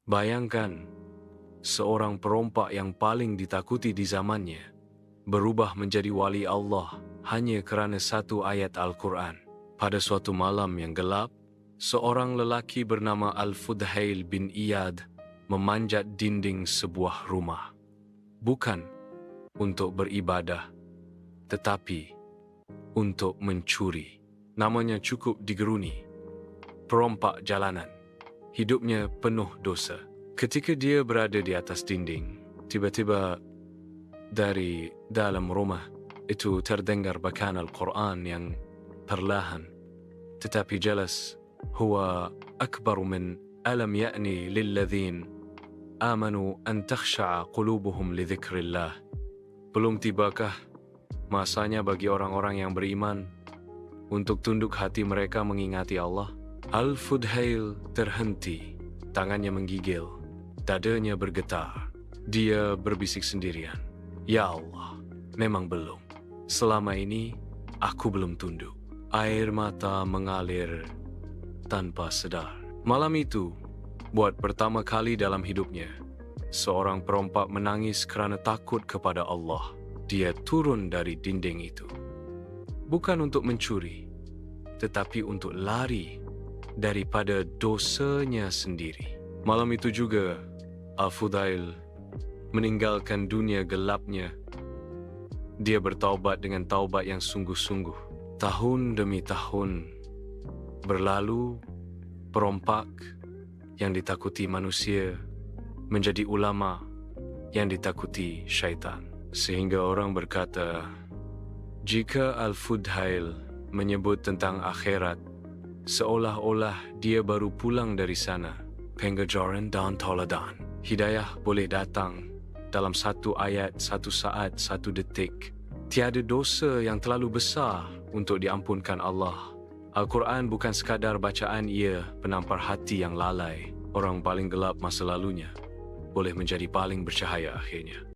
Bayangkan, seorang perompak yang paling ditakuti di zamannya berubah menjadi wali Allah hanya kerana satu ayat Al-Quran. Pada suatu malam yang gelap, seorang lelaki bernama Al-Fudhail bin Iyad memanjat dinding sebuah rumah. Bukan untuk beribadah, tetapi untuk mencuri. Namanya cukup digeruni, perompak jalanan. Hidupnya penuh dosa. Ketika dia berada di atas dinding, tiba-tiba dari dalam rumah itu terdengar bacaan Al-Quran yang perlahan, tetapi jelas, huwa akbaru min alam ya'ni lilladzin amanu an takhsha'a qulubuhum li dzikrillah. Belum tibakah masanya bagi orang-orang yang beriman untuk tunduk hati mereka mengingati Allah? Al-Fudhail terhenti, tangannya menggigil, dadanya bergetar. Dia berbisik sendirian, "Ya Allah, memang belum. Selama ini aku belum tunduk." Air mata mengalir tanpa sadar. Malam itu, buat pertama kali dalam hidupnya, seorang perompak menangis kerana takut kepada Allah. Dia turun dari dinding itu, bukan untuk mencuri, tetapi untuk lari daripada dosanya sendiri. Malam itu juga, Al-Fudhail meninggalkan dunia gelapnya. Dia bertaubat dengan taubat yang sungguh-sungguh. Tahun demi tahun berlalu, perompak yang ditakuti manusia menjadi ulama yang ditakuti syaitan. Sehingga orang berkata, jika Al-Fudhail menyebut tentang akhirat, seolah-olah dia baru pulang dari sana. Pengajaran dan tauladan. Hidayah boleh datang dalam satu ayat, satu saat, satu detik. Tiada dosa yang terlalu besar untuk diampunkan Allah. Al-Quran bukan sekadar bacaan, ia penampar hati yang lalai. Orang paling gelap masa lalunya boleh menjadi paling bercahaya akhirnya.